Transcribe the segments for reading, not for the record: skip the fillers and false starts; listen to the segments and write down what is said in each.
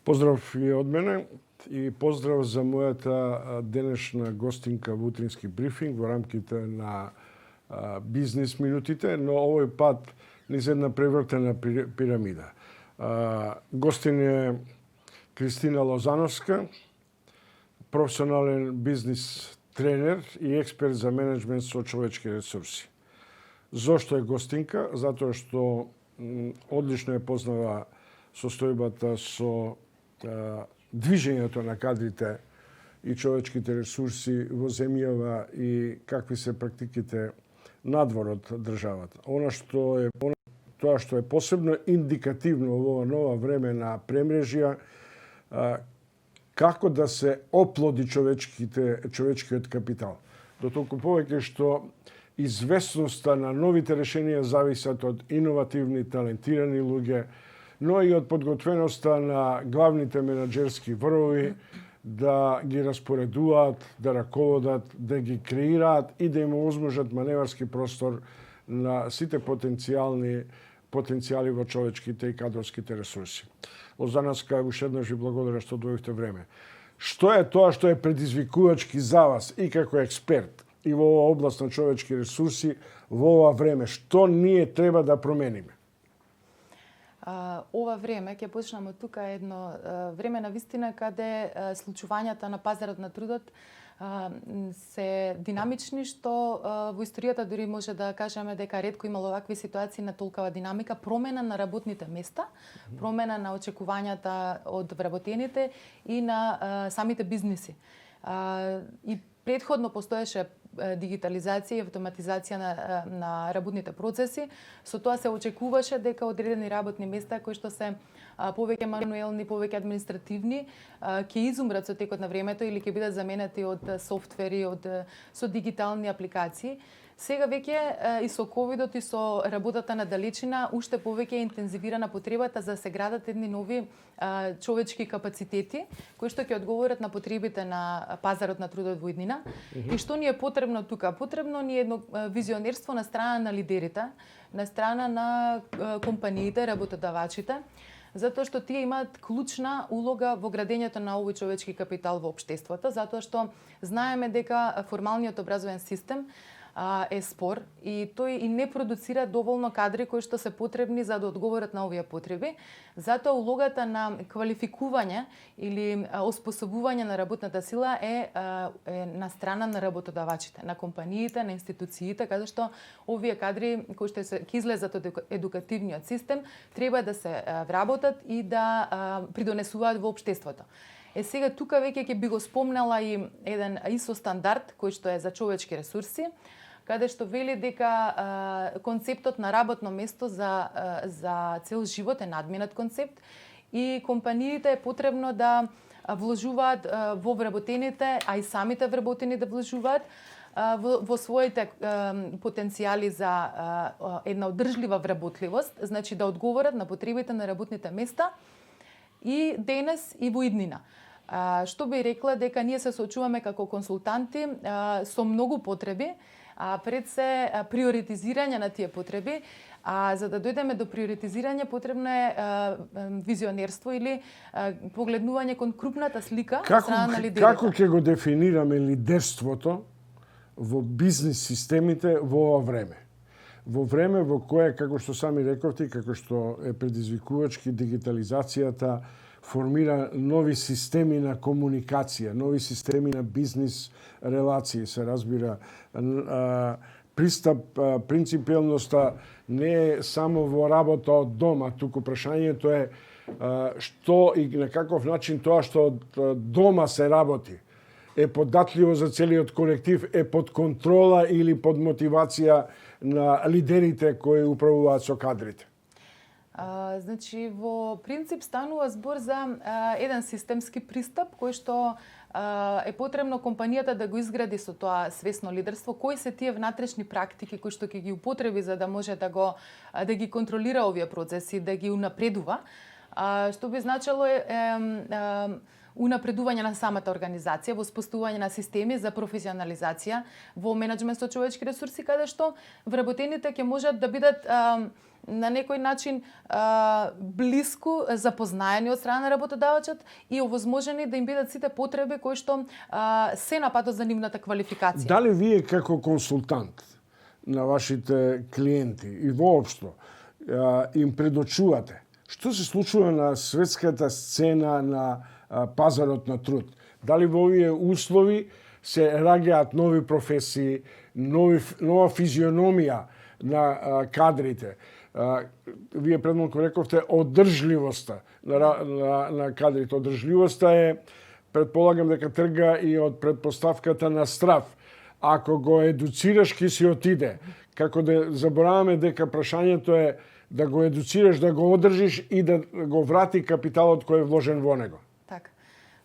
Поздрав и од мене и поздрав за мојата денешна гостинка во утрински брифинг во рамките на бизнес минутите, но овој пат низ една превртена пирамида. Гостин е Кристина Лозановска, професионален бизнес тренер и експерт за менеджмент со човечки ресурси. Зошто е гостинка? Затоа што одлично е познава состојбата со движењето на кадрите и човечките ресурси во земјава и какви се практиките надвор од државата. Тоа што е посебно индикативно во ова нова време на премрежја, како да се оплоди човечкиот капитал. До толку повеќе што известноста на новите решенија зависат од иновативни, талентирани луѓе, но и од подготвеноста на главните менаџерски врвови да ги распоредуваат, да раководат, да ги креираат и да им овозможат маневарски простор на сите потенцијали во човечките и кадровските ресурси. Лозановска, уште еднаш ви благодарам што дојдовте време. Што е тоа што е предизвикувачки за вас и како експерт и во оваа област на човечки ресурси во ова време? Што ние треба да промениме? Ова време, ќе почнеме од тука, едно време на вистина каде случувањата на пазарот на трудот се динамични, што во историјата дури може да кажеме дека ретко имало вакви ситуации на толкова динамика, промена на работните места, промена на очекувањата од вработените и на самите бизниси. И предходно постоеше дигитализација и автоматизација на работните процеси. Со тоа се очекуваше дека одредени работни места кои што се повеќе мануелни, повеќе административни, ќе изумрат со текот на времето или ќе бидат заменети од софтвери, со дигитални апликации. Сега веќе и со ковидот и со работата на далечина уште повеќе е интензивирана потребата за да се градат едни нови човечки капацитети кои што ќе одговорат на потребите на пазарот на трудот во иднина. И што ни е потребно тука? Потребно ни е едно визионерство на страна на лидерите, на страна на компаниите, работодавачите, затоа што тие имаат клучна улога во градењето на овој човечки капитал во општеството, затоа што знаеме дека формалниот образовен систем е спор и тој и не продуцира доволно кадри кои што се потребни за да одговорат на овие потреби. Затоа улогата на квалификување или оспособување на работната сила е на страна на работодавачите, на компаниите, на институциите, каде што овие кадри кои што ќе излезат од едукативниот систем треба да се вработат и да придонесуваат во општеството. Сега тука веќе ќе би го спомнала и еден ISO стандард кој што е за човечки ресурси, каде што вели дека концептот на работно место за цел живот е надминат концепт и компаниите е потребно да вложуваат во вработените, а и самите вработени да вложуваат во своите потенцијали за една одржлива вработливост, значи да одговорат на потребите на работните места и денес и во иднина. Што би рекла дека ние се соочуваме како консултанти со многу потреби, пред се приоритизирање на тие потреби, за да дојдеме до приоритизирање потребно е визионерство или погледнување кон крупната слика страна на лидерите. Како ќе го дефинираме лидерството во бизнес системите во ова време? Во време во кое, како што сами рековте, како што е предизвикувачки дигитализацијата, формира нови системи на комуникација, нови системи на бизнес релации, се разбира. Принципиелноста не е само во работа од дома, туку прашањето е што и на каков начин тоа што од дома се работи е податливо за целиот колектив, е под контрола или под мотивација на лидерите кои управуваат со кадрите. Значи, во принцип станува збор за еден системски пристап кој што е потребно компанијата да го изгради со тоа свесно лидерство, кои се тие внатрешни практики кои што ќе ги употреби за да може да ги контролира овие процеси, да ги унапредува, што би значило унапредување на самата организација, во споставување на системи за професионализација во менеджмент со човечки ресурси, каде што вработените ќе можат да бидат на некој начин блиску запознаени од страна на работодавачот и овозможени да им бидат сите потреби кои што се на патот за нивната квалификација. Дали вие како консултант на вашите клиенти и воопшто им предочувате што се случува на светската сцена на пазарот на труд? Дали во овие услови се раѓаат нови професии, нова физиономија на кадрите? Вие предмалку рековте одржливоста на кадрите. Одржливоста е, предполагам дека трга и од предпоставката на страв. Ако го едуцираш, ки си отиде. Како да забораваме дека прашањето е да го едуцираш, да го одржиш и да го врати капиталот кој е вложен во него. Така.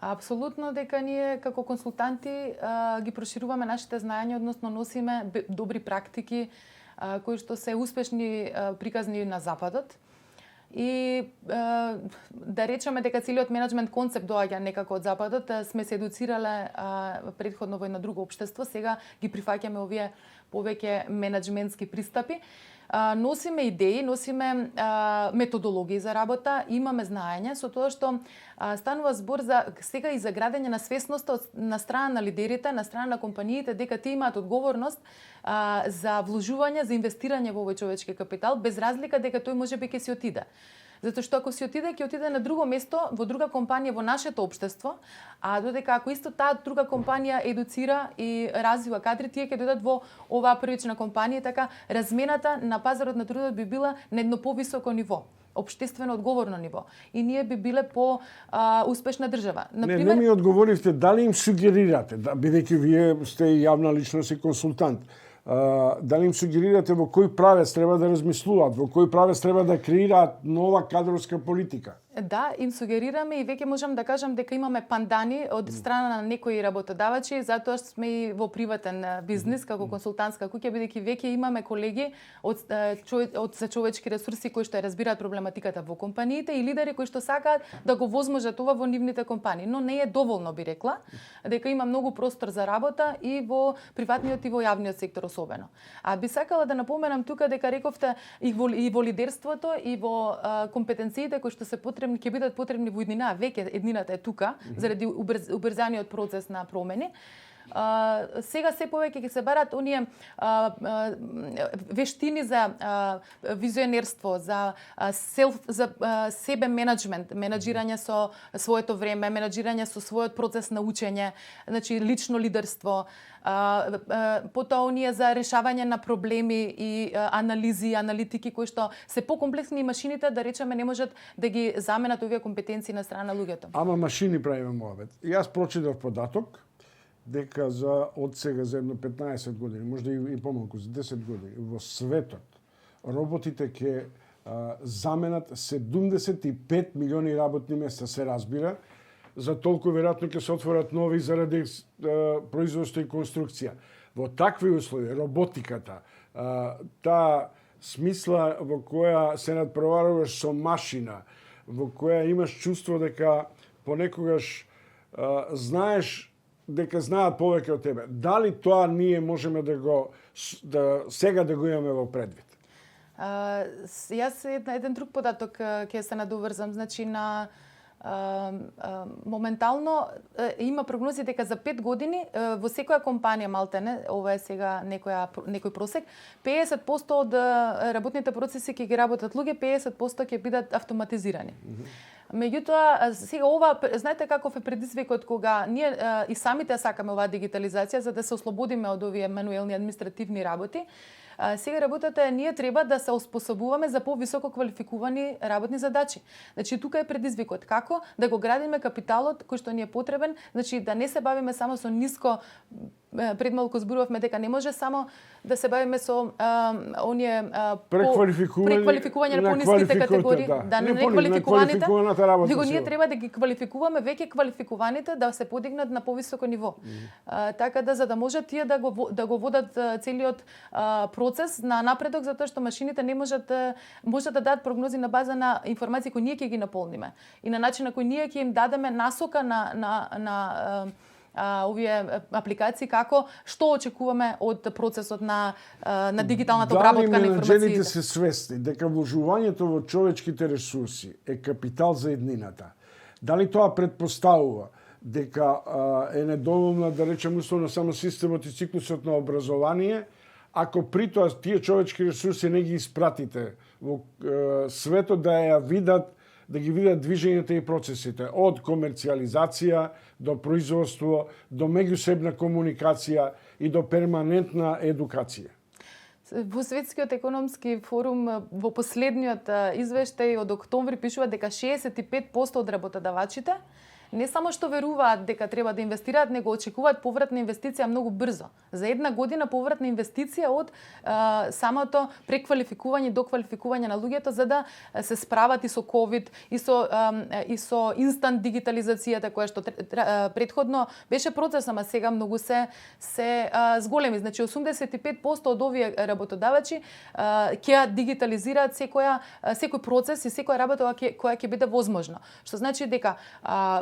Апсолутно дека ние како консултанти ги прошируваме нашите знаења, односно носиме добри практики кои што се успешни приказни на Западот. И да речеме дека целиот менеджмент концепт доаѓа некако од Западот, сме се едуцирале претходно во едно друго општество, сега ги прифаќаме овие повеќе менеджментски пристапи. Носиме идеи, носиме методологии за работа, имаме знаење со тоа што станува збор за сега и за градење на свесноста на страна на лидерите, на страна на компаниите дека тие имаат одговорност за вложување, за инвестирање во овој човечки капитал, без разлика дека тој можеби ќе си отиде. Затоа што ако си отиде, ќе отиде на друго место, во друга компанија во нашето општество, а додека ако исто таа друга компанија едуцира и развива кадри, тие ќе дојдат во оваа првична компанија, така размената на пазарот на трудот би била на едно повисоко ниво, општествено одговорно ниво. И ние би биле по успешна држава. Не ми одговоривте дали им сугерирате, бидејќи вие сте јавна личност и консултант. Дали им сугерирате во кој правец треба да размислуваат, во кој правец треба да креираат нова кадровска политика? Да, им сугерираме и веќе можам да кажам дека имаме пандани од страна на некои работодавачи, затоа сме и во приватен бизнис како консултантска куќа, бидејќи веќе имаме колеги од за човечки ресурси кои што разбираат проблематиката во компаниите и лидери кои што сакаат да го возможат ова во нивните компании, но не е доволно, би рекла, дека има многу простор за работа и во приватниот и во јавниот сектор особено. А би сакала да напоменам тука дека рековте и во лидерството и во компетенциите кои што се потребни ќе бидат потребни во иднина, веќе еднината е тука заради убрзаниот процес на промени. Сега се повеќе ќе се барат оние вештини за визионерство, за себе менеджмент, менеджирање со своето време, менеджирање со својот процес на учење, значи лично лидерство, потоа оние за решавање на проблеми и анализи, аналитики кои што се покомплексни и машините, да речеме, не можат да ги заменат овие компетенции на страна на луѓето. Ама машини правиме муабет. Јас прочитав податок дека од сега за едно 15 години, можда и помалку, за 10 години, во светот роботите ќе заменат 75 милиони работни места, се разбира, за толку веројатно ќе се отворат нови заради производство и конструкција. Во такви услови роботиката, таа смисла во која се надпреваруваш со машина, во која имаш чувство дека понекогаш знаеш дека знаат повеќе од тебе. Дали тоа ние можеме сега да го имаме во предвид? Јас еден друг податок ќе се надоврзам, значи на моментално има прогнози дека за 5 години во секоја компанија малтене, ова е сега некој просек, 50% од работните процеси ќе ги работат луѓе, 50% ќе бидат автоматизирани. Меѓутоа, сега ова, знаете каков е предизвикот кога ние и самите сакаме оваа дигитализација за да се ослободиме од овие мануелни административни работи. Сега работата е ние треба да се оспособуваме за повисоко квалификувани работни задачи. Значи тука е предизвикот како да го градиме капиталот кој што ни е потребен, значи да не се бавиме само со пред малку зборувавме дека не може само да се бавиме со оние преквалификување на пониските категории, да, не квалификуваните, него ние треба да ги квалификуваме веќе квалификуваните да се подигнат на повисоко ниво. Така да за да може тие да го водат целиот процес на напредок, затоа што машините не можат да дадат прогнози на база на информации кои ние ќе ги наполниме и на начин на кој ние ќе им дадеме насока на овие апликации како што очекуваме од процесот на дигиталната обработка на информациите. Дали менаџерите се свесни дека вложувањето во човечките ресурси е капитал за еднината? Дали тоа предпоставува дека е недоволна, да речем, условно само системот и циклусот на образование, ако при тоа тие човечки ресурси не ги испратите во светот да ја видат, да ги видат движењата и процесите, од комерцијализација до производство, до меѓусебна комуникација и до перманентна едукација? Во Светскиот економски форум во последниот извештај од октомври пишува дека 65% од работодавачите не само што веруваат дека треба да инвестираат, него очекуваат повратна инвестиција многу брзо. За една година повратна инвестиција од самото преквалификување и доквалификување на луѓето за да се справат и со ковид, и со инстант дигитализацијата која што претходно беше процес, ама сега многу се зголеми. Значи 85% од овие работодавачи ќе дигитализираат секој процес и секоја работа која ќе биде возможна. Што значи дека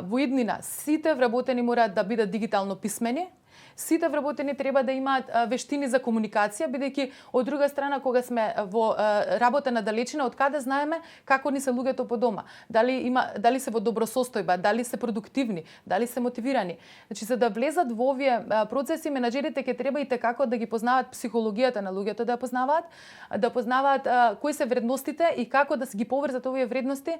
во иднина сите вработени мораат да бидат дигитално писмени, сите вработени треба да имаат вештини за комуникација, бидејќи од друга страна кога сме во работа на далечина, од каде знаеме како ни се луѓето по дома, дали се во добро состојба, дали се продуктивни, дали се мотивирани. Значи за да влезат во овие процеси, менаџерите ќе треба и како да ги познаваат психологијата на луѓето, да познаваат кои се вредностите и како да се ги поврзат овие вредности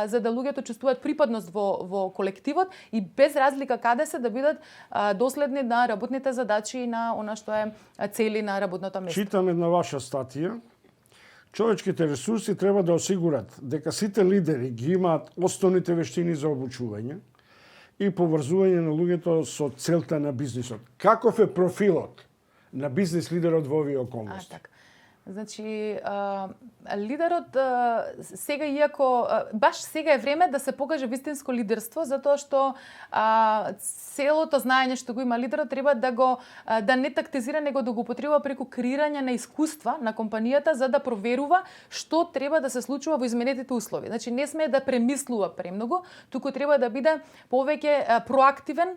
за да луѓето чувствуваат припадност во колективот и без разлика каде се да бидат доследни на работните задачи и на она што е цели на работното место. Читам една ваша статија. Човечките ресурси треба да осигурат дека сите лидери ги имаат основните вештини за обучување и поврзување на луѓето со целта на бизнисот. Каков е профилот на бизнис лидерот во овие околности? Така. Значи, лидерот сега, иако баш сега е време да се покаже вистинско лидерство, затоа што целото знаење што го има лидерот треба да не тактизира, него да го употреба преку креирање на искуства на компанијата за да проверува што треба да се случува во изменетите услови. Значи, не смее да премислува премногу, туку треба да биде повеќе проактивен,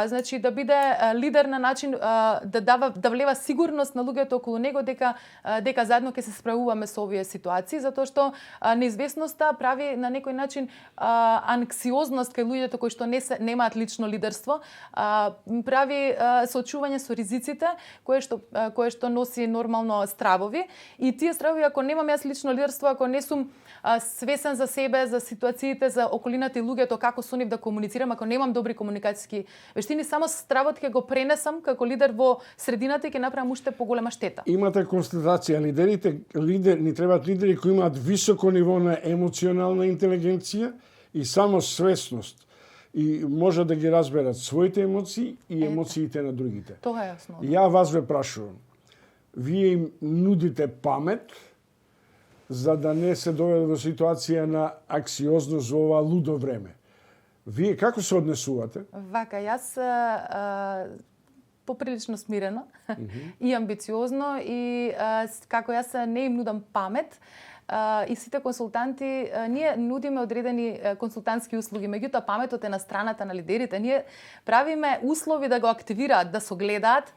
значи да биде лидер на начин да влева сигурност на луѓето околу него дека заедно ќе се справуваме со овие ситуации, затоа што неизвестноста прави на некој начин анксиозност кај луѓето кои што немаат лично лидерство, прави соочување со ризиците кое што носи нормално стравови и тие стравови ако немам јас лично лидерство, ако не сум свесен за себе, за ситуациите, за околината и луѓето, како со нив да комуницирам, ако немам добри комуникацијски вештини, само стравот ќе го пренесам како лидер во средината и ќе направам уште поголема штета. Имате констатација, ни требаат лидери кои имаат високо ниво на емоционална интелигенција и самосвесност и може да ги разберат своите емоции и емоциите на другите. Тоа е основно. Ја вас ве прашувам, вие им нудите памет за да не се доведе до ситуација на аксиозност во ова лудо време. Вие како се однесувате? Вака, јас поприлично смирено и амбициозно и како јас не им нудам памет, и сите консултанти, ние нудиме одредени консултантски услуги, меѓутоа паметот е на страната на лидерите. Ние правиме услови да го активираат, да согледаат,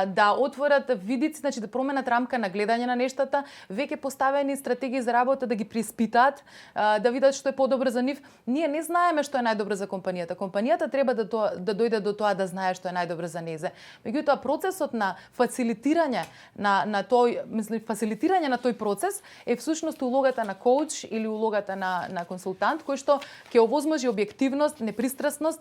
да отворат видици, значи да променат рамка на гледање на нештата, веќе поставени стратегии за работа, да ги преиспитаат, да видат што е подобро за нив. Ние не знаеме што е најдобро за компанијата. Компанијата треба да дојде до тоа да знае што е најдобро за незе. Меѓутоа процесот на фацилитирање на тој процес е всушност улогата на коуч или улогата на консултант кој што ќе овозможи објективност, непристрасност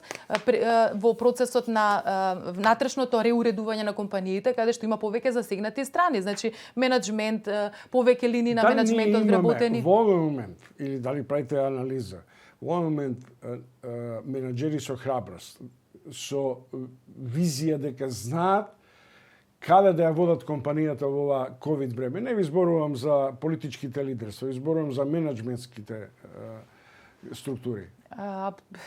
во процесот на внатрешното реуредување на компаниите, каде што има повеќе засегнати страни, значи менеджмент, повеќе линии на менеджментот вработени. Во овој момент, или дали правите анализа, во овој момент менаџери со храброст, со визија дека знаат каде да ја водат компанијата во ова ковид време. Не ви зборувам за политичките лидерства, ви зборувам за менеджментските структури.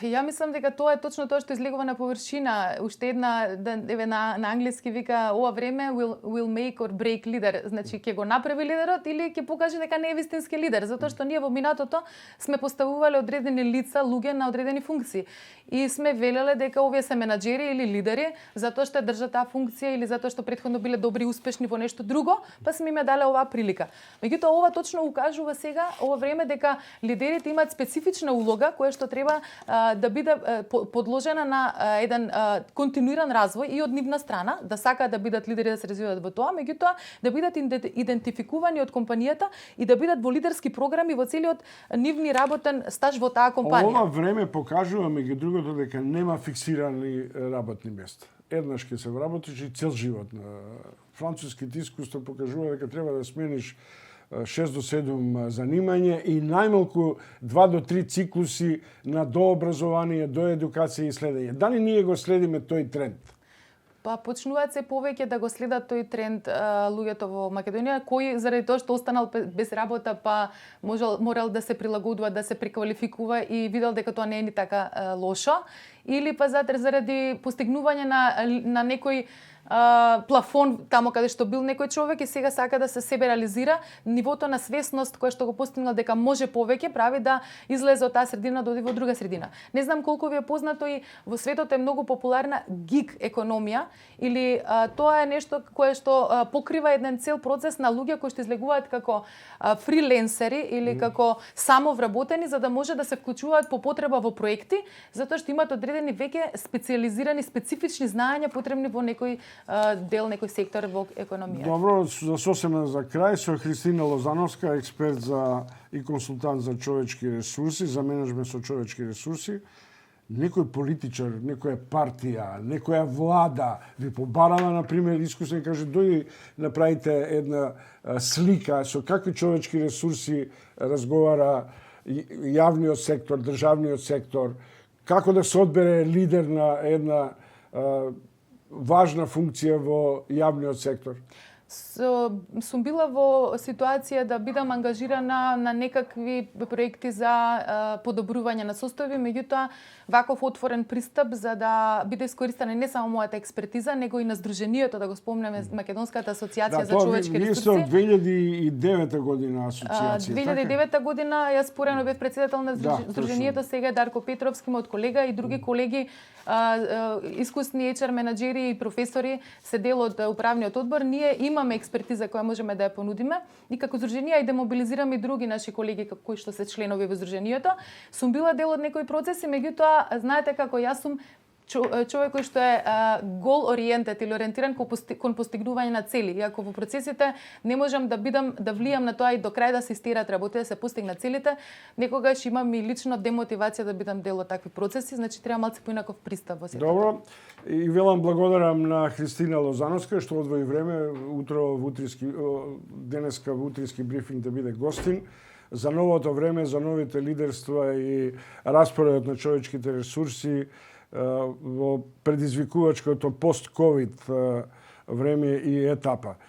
Ја мислам дека тоа е точно тоа што излегува на површина. Уште една, еве на англиски вика, ова време will make or break leader. Значи, ќе го направи лидерот или ќе покаже дека не е вистински лидер, затоа што ние во минатото сме поставувале одредени лица, луѓе на одредени функции. И сме велеле дека овие се менаџери или лидери, затоа што ја држат таа функција или затоа што претходно биле добри и успешни во нешто друго, па сме им дале оваа прилика. Меѓутоа, ова точно укажува сега, ова време, дека лидерите имаат специфична улога која што треба да биде подложена на еден континуиран развој и од нивна страна, да сакаат да бидат лидери, да се развиваат во тоа, меѓутоа да бидат идентификувани од компанијата и да бидат во лидерски програми во целиот нивни работен стаж во таа компанија. Ова време покажува меѓу другото дека нема фиксирани работни места. Еднаш ќе се вработиш и цел живот. Француските искуства покажува дека треба да смениш 6 до 7 занимање и најмалку 2 до 3 циклуси на дообразование, до едукација и следење. Дали ние го следиме тој тренд? Па почнуваат се повеќе да го следат тој тренд луѓето во Македонија, кои заради тоа што останал без работа, па морал да се прилагодува, да се преквалификува и видел дека тоа не е ни така лошо, или па заради постигнување на некој плафон тамо каде што бил некој човек и сега сака да се себе реализира, нивото на свесност која што го постигнал дека може повеќе прави да излезе од таа средина да оди во друга средина. Не знам колку ви е познато и во светот е многу популарна гиг економија или тоа е нешто кое што покрива еден цел процес на луѓе кои што излегуваат како фриленсери или како самовработени за да може да се вклучуваат по потреба во проекти, затоа што имаат одредени веќе специализирани специфични знаења потребни во некој дел, некој сектор во економија. Добро, сосема за крај, со Христина Лозановска, експерт и консултант за човечки ресурси, за менеджмент со човечки ресурси. Некој политичар, некоја партија, некоја влада ви побарала, например, искусен, каже, дојди направите една слика со какви човечки ресурси разговара јавниот сектор, државниот сектор, како да се одбере лидер на една важна функција во јавниот сектор? Сум била во ситуација да бидам ангажирана на некакви проекти за подобрување на состојби, меѓутоа ваков отворен пристап за да биде искористена не само мојата експертиза, него и на Сдруженијето, да го спомнеме, Македонската асоциација за човечки ресурси. Да, тоа вие сте од 2009 година асоциација. 2009 година јас порано бев председател на Сдруженијето, сега Дарко Петровски, мојот колега и други колеги, искусни HR менаџери и професори се дел од управниот одбор. Ние имаме експертиза која можеме да ја понудиме и како Сдруженија и да мобилизираме и други наши колеги кои што се членови во Сдруженијето. Сум била дел од некои процеси, меѓутоа знаете како јас сум човек кој што е гол ориентет или ориентиран кон постигнување на цели. И ако во процесите не можам да влијам на тоа и до крај да се истерат работи, да се постигнат целите, некогаш имам и лично демотивација да бидам дел од такви процеси, значи треба малку поинаков пристап во сето. Добро. И велам благодарам на Христина Лозановска што одвои време денеска во утрински брифинг да биде гостин за новото време, за новите лидерства и распоредот на човечките ресурси во предизвикувачкото пост-ковид време и етапа.